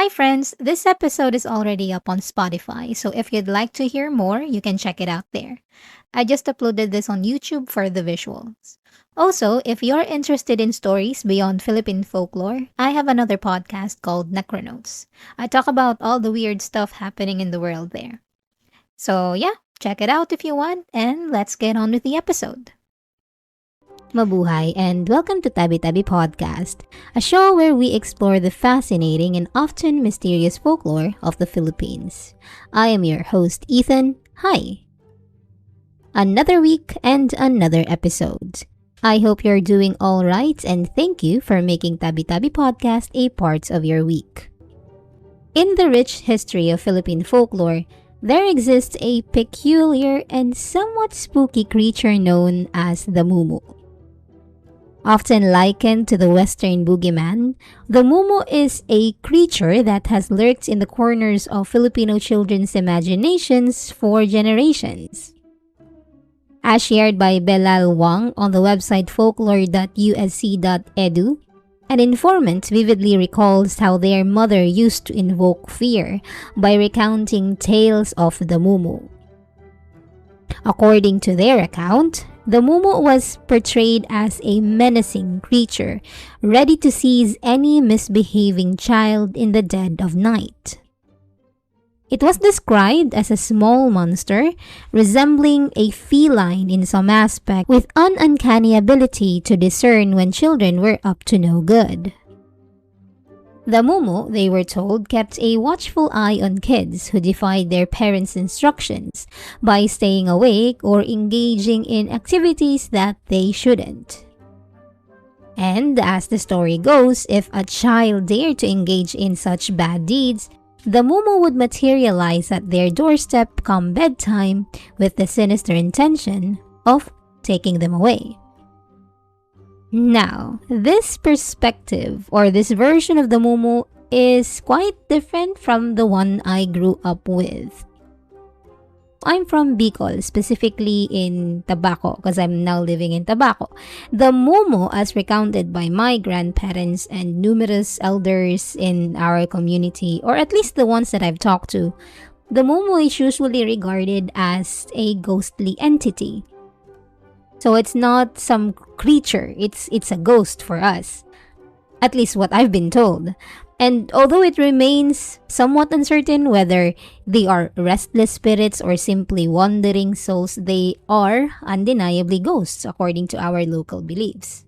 Hi, friends. This episode is already up on Spotify, so if you'd like to hear more, you can check it out there. I just uploaded this on YouTube for the visuals. Also, if you're interested in stories beyond Philippine folklore, I have another podcast called Necronotes. I talk about all the weird stuff happening in the world there. So, yeah, check it out if you want, and let's get on with the episode. Mabuhay and welcome to Tabi-Tabi Podcast, a show where we explore the fascinating and often mysterious folklore of the Philippines. I am your host, Ethan. Hi! Another week and another episode. I hope you're doing all right and thank you for making Tabi-Tabi Podcast a part of your week. In the rich history of Philippine folklore, there exists a peculiar and somewhat spooky creature known as the MUMU. Often likened to the Western Boogeyman, the MUMU is a creature that has lurked in the corners of Filipino children's imaginations for generations. As shared by Belal Wang on the website folklore.usc.edu, an informant vividly recalls how their mother used to invoke fear by recounting tales of the MUMU. According to their account, the MUMU was portrayed as a menacing creature, ready to seize any misbehaving child in the dead of night. It was described as a small monster, resembling a feline in some aspect, with an uncanny ability to discern when children were up to no good. The MUMU, they were told, kept a watchful eye on kids who defied their parents' instructions by staying awake or engaging in activities that they shouldn't. And as the story goes, if a child dared to engage in such bad deeds, the MUMU would materialize at their doorstep come bedtime with the sinister intention of taking them away. Now, this perspective or this version of the MUMU is quite different from the one I grew up with. I'm from Bicol, specifically in Tabaco, because I'm now living in Tabaco. The MUMU, as recounted by my grandparents and numerous elders in our community, or at least the ones that I've talked to, the MUMU is usually regarded as a ghostly entity. So it's not some creature, it's a ghost for us. At least what I've been told. And although it remains somewhat uncertain whether they are restless spirits or simply wandering souls, they are undeniably ghosts according to our local beliefs.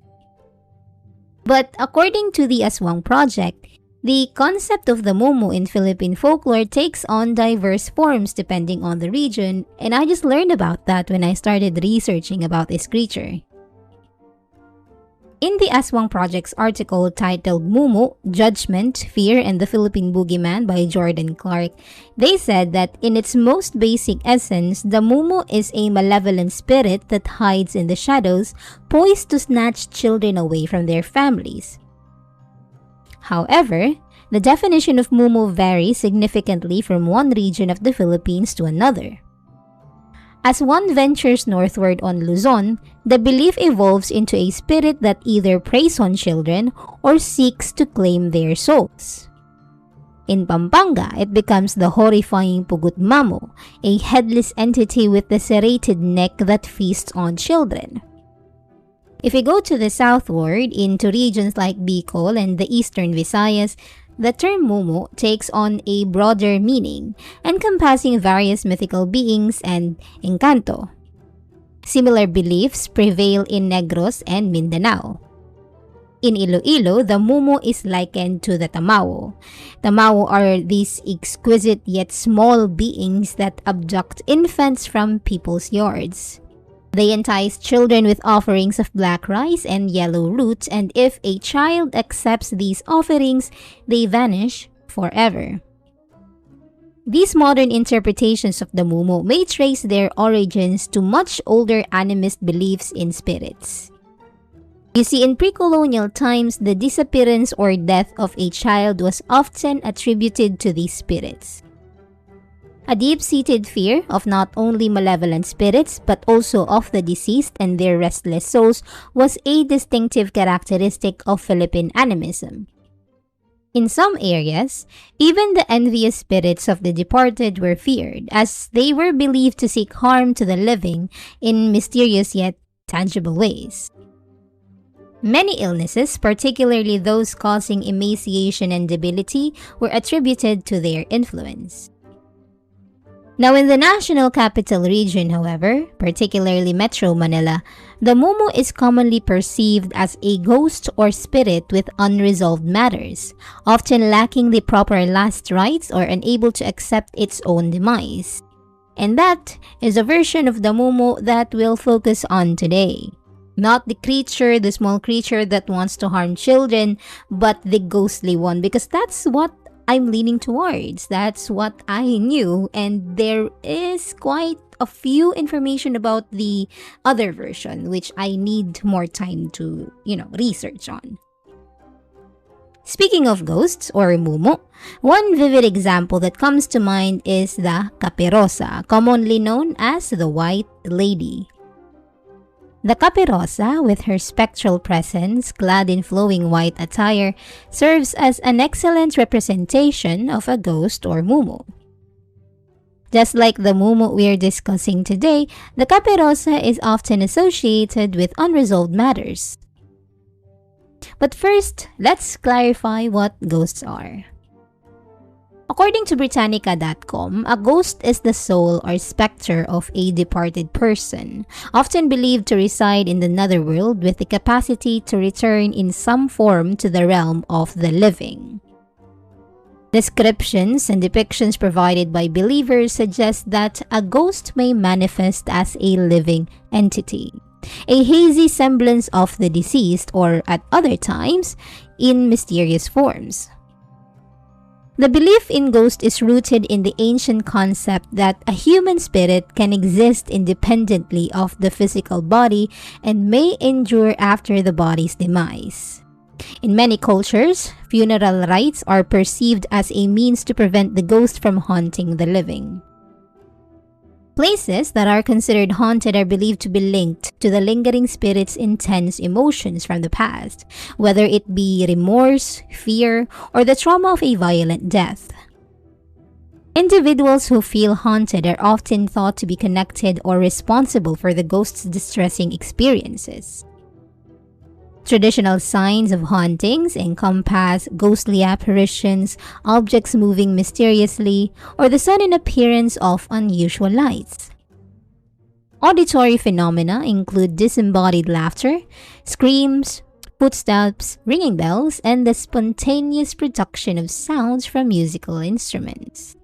But according to the Aswang Project, the concept of the MUMU in Philippine folklore takes on diverse forms depending on the region, and I just learned about that when I started researching about this creature. In the Aswang Project's article titled MUMU, Judgment, Fear, and the Philippine Boogeyman by Jordan Clark, they said that in its most basic essence, the MUMU is a malevolent spirit that hides in the shadows, poised to snatch children away from their families. However, the definition of MUMU varies significantly from one region of the Philippines to another. As one ventures northward on Luzon, the belief evolves into a spirit that either preys on children or seeks to claim their souls. In Pampanga, it becomes the horrifying Pugut Mamo, a headless entity with a serrated neck that feasts on children. If we go to the southward, into regions like Bicol and the eastern Visayas, the term MUMU takes on a broader meaning, encompassing various mythical beings and encanto. Similar beliefs prevail in Negros and Mindanao. In Iloilo, the MUMU is likened to the Tamao. Tamao are these exquisite yet small beings that abduct infants from people's yards. They entice children with offerings of black rice and yellow roots, and if a child accepts these offerings, they vanish forever. These modern interpretations of the MUMU may trace their origins to much older animist beliefs in spirits. You see, in pre-colonial times, the disappearance or death of a child was often attributed to these spirits. A deep-seated fear of not only malevolent spirits but also of the deceased and their restless souls was a distinctive characteristic of Philippine animism. In some areas, even the envious spirits of the departed were feared, as they were believed to seek harm to the living in mysterious yet tangible ways. Many illnesses, particularly those causing emaciation and debility, were attributed to their influence. Now, in the National Capital Region, however, particularly Metro Manila, the mumu is commonly perceived as a ghost or spirit with unresolved matters, often lacking the proper last rites or unable to accept its own demise. And that is a version of the mumu that we'll focus on today. Not the creature, the small creature that wants to harm children, but the ghostly one, because that's what I'm leaning towards. That's what I knew, and there is quite a few information about the other version, which I need more time to, research on. Speaking of ghosts or mumu, one vivid example that comes to mind is the kaperosa, commonly known as the White Lady. The kaperosa, with her spectral presence, clad in flowing white attire, serves as an excellent representation of a ghost or mumu. Just like the mumu we're discussing today, the kaperosa is often associated with unresolved matters. But first, let's clarify what ghosts are. According to Britannica.com, a ghost is the soul or specter of a departed person, often believed to reside in the netherworld with the capacity to return in some form to the realm of the living. Descriptions and depictions provided by believers suggest that a ghost may manifest as a living entity, a hazy semblance of the deceased, or at other times, in mysterious forms. The belief in ghosts is rooted in the ancient concept that a human spirit can exist independently of the physical body and may endure after the body's demise. In many cultures, funeral rites are perceived as a means to prevent the ghost from haunting the living. Places that are considered haunted are believed to be linked to the lingering spirit's intense emotions from the past, whether it be remorse, fear, or the trauma of a violent death. Individuals who feel haunted are often thought to be connected or responsible for the ghost's distressing experiences. Traditional signs of hauntings encompass ghostly apparitions, objects moving mysteriously, or the sudden appearance of unusual lights. Auditory phenomena include disembodied laughter, screams, footsteps, ringing bells, and the spontaneous production of sounds from musical instruments.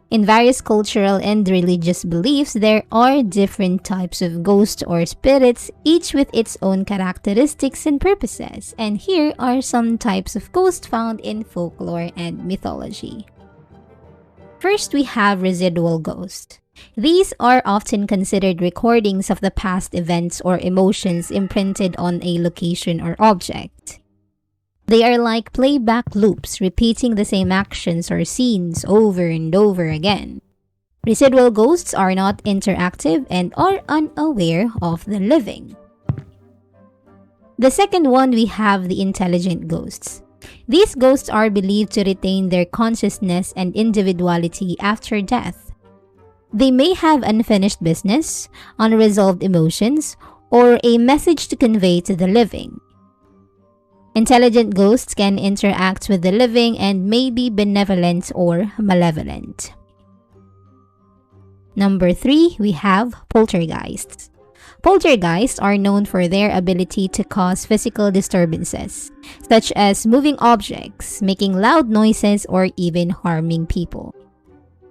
In various cultural and religious beliefs, there are different types of ghosts or spirits, each with its own characteristics and purposes, and here are some types of ghosts found in folklore and mythology. First, we have residual ghosts. These are often considered recordings of the past events or emotions imprinted on a location or object. They are like playback loops, repeating the same actions or scenes over and over again. Residual ghosts are not interactive and are unaware of the living. The second one, we have the intelligent ghosts. These ghosts are believed to retain their consciousness and individuality after death. They may have unfinished business, unresolved emotions, or a message to convey to the living. Intelligent ghosts can interact with the living and may be benevolent or malevolent. Number 3, we have poltergeists. Poltergeists are known for their ability to cause physical disturbances, such as moving objects, making loud noises, or even harming people.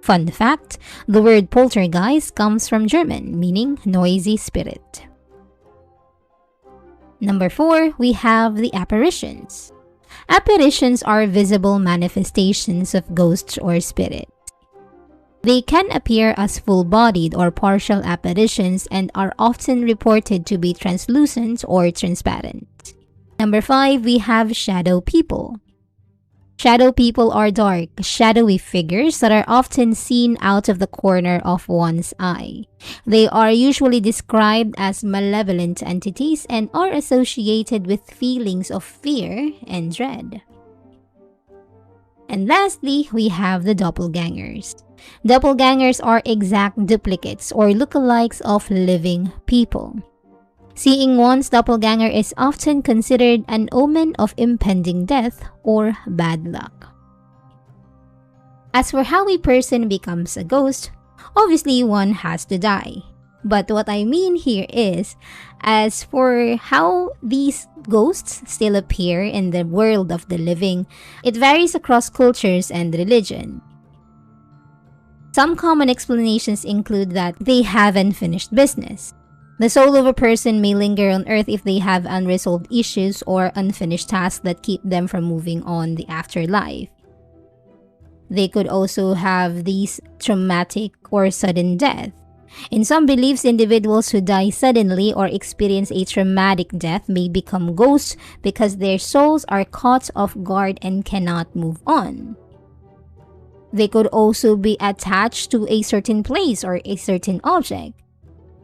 Fun fact, the word poltergeist comes from German, meaning noisy spirit. Number 4, we have the apparitions. Apparitions are visible manifestations of ghosts or spirits. They can appear as full-bodied or partial apparitions and are often reported to be translucent or transparent. Number 5, we have shadow people. Shadow people are dark, shadowy figures that are often seen out of the corner of one's eye. They are usually described as malevolent entities and are associated with feelings of fear and dread. And lastly, we have the doppelgangers. Doppelgangers are exact duplicates or lookalikes of living people. Seeing one's doppelganger is often considered an omen of impending death or bad luck. As for how a person becomes a ghost, obviously one has to die. But what I mean here is, as for how these ghosts still appear in the world of the living, it varies across cultures and religion. Some common explanations include that they have unfinished business. The soul of a person may linger on earth if they have unresolved issues or unfinished tasks that keep them from moving on the afterlife. They could also have these traumatic or sudden death. In some beliefs, individuals who die suddenly or experience a traumatic death may become ghosts because their souls are caught off guard and cannot move on. They could also be attached to a certain place or a certain object.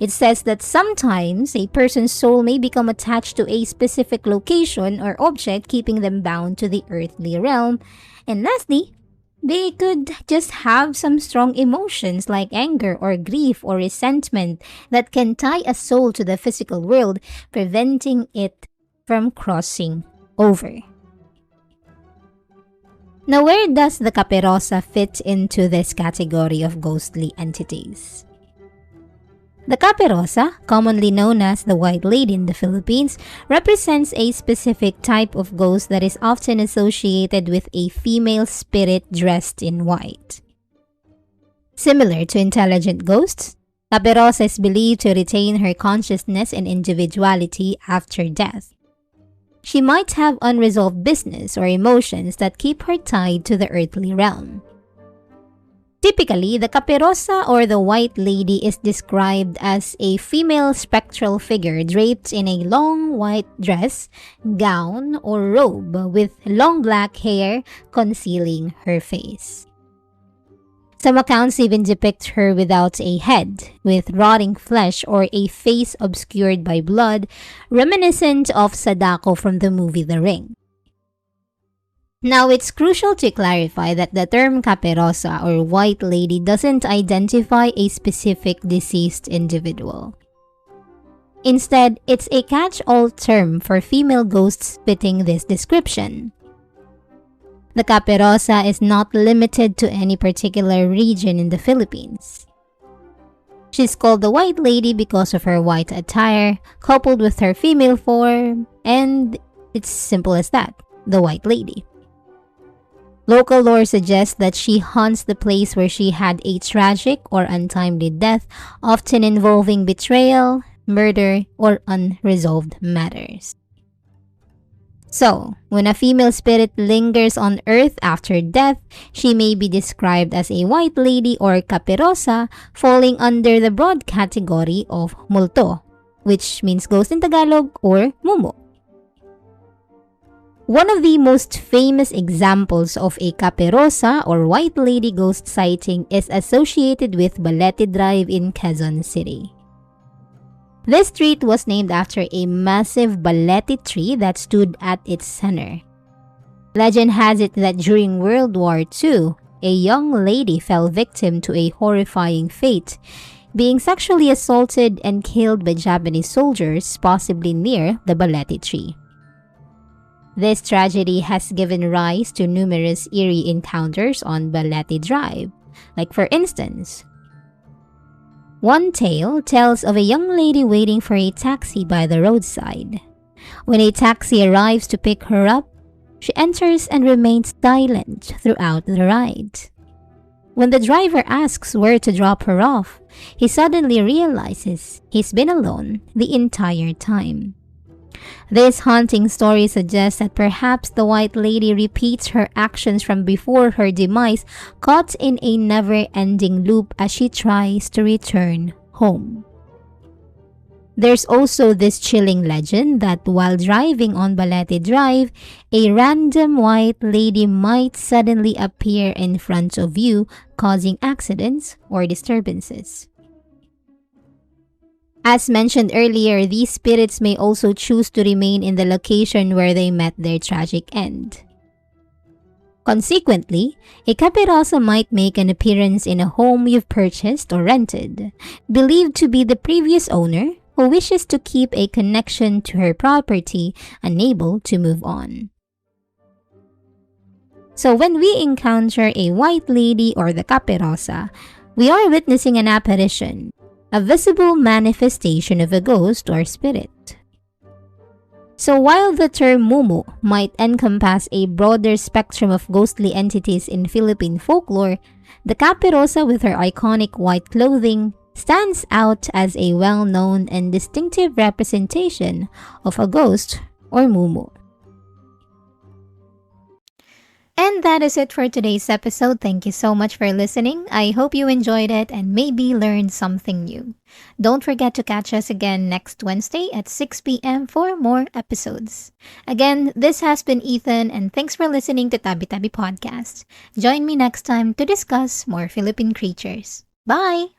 It says that sometimes a person's soul may become attached to a specific location or object, keeping them bound to the earthly realm. And lastly, they could just have some strong emotions like anger or grief or resentment that can tie a soul to the physical world, preventing it from crossing over. Now, where does the kaperosa fit into this category of ghostly entities? The kaperosa, commonly known as the White Lady in the Philippines, represents a specific type of ghost that is often associated with a female spirit dressed in white. Similar to intelligent ghosts, kaperosa is believed to retain her consciousness and individuality after death. She might have unresolved business or emotions that keep her tied to the earthly realm. Typically, the kaperosa or the White Lady is described as a female spectral figure draped in a long white dress, gown, or robe with long black hair concealing her face. Some accounts even depict her without a head, with rotting flesh or a face obscured by blood, reminiscent of Sadako from the movie The Ring. Now, it's crucial to clarify that the term kaperosa or White Lady doesn't identify a specific deceased individual. Instead, it's a catch-all term for female ghosts fitting this description. The kaperosa is not limited to any particular region in the Philippines. She's called the White Lady because of her white attire, coupled with her female form, and it's simple as that, the White Lady. Local lore suggests that she haunts the place where she had a tragic or untimely death, often involving betrayal, murder, or unresolved matters. So, when a female spirit lingers on earth after death, she may be described as a White Lady or kaperosa, falling under the broad category of multo, which means ghost in Tagalog, or MUMU. One of the most famous examples of a kaperosa or White Lady ghost sighting is associated with Balete Drive in Quezon City. This street was named after a massive balete tree that stood at its center. Legend has it that during World War II, a young lady fell victim to a horrifying fate, being sexually assaulted and killed by Japanese soldiers, possibly near the balete tree. This tragedy has given rise to numerous eerie encounters on Balete Drive. Like for instance, one tale tells of a young lady waiting for a taxi by the roadside. When a taxi arrives to pick her up, she enters and remains silent throughout the ride. When the driver asks where to drop her off, he suddenly realizes he's been alone the entire time. This haunting story suggests that perhaps the White Lady repeats her actions from before her demise, caught in a never-ending loop as she tries to return home. There's also this chilling legend that while driving on Balete Drive, a random White Lady might suddenly appear in front of you, causing accidents or disturbances. As mentioned earlier, these spirits may also choose to remain in the location where they met their tragic end. Consequently, a kaperosa might make an appearance in a home you've purchased or rented, believed to be the previous owner who wishes to keep a connection to her property, unable to move on. So when we encounter a white lady or the kaperosa, we are witnessing an apparition, a visible manifestation of a ghost or spirit. So while the term mumu might encompass a broader spectrum of ghostly entities in Philippine folklore, the kaperosa with her iconic white clothing stands out as a well-known and distinctive representation of a ghost or mumu. And that is it for today's episode. Thank you so much for listening. I hope you enjoyed it and maybe learned something new. Don't forget to catch us again next Wednesday at 6 p.m. for more episodes. Again, this has been Ethan, and thanks for listening to Tabi-Tabi Podcast. Join me next time to discuss more Philippine creatures. Bye!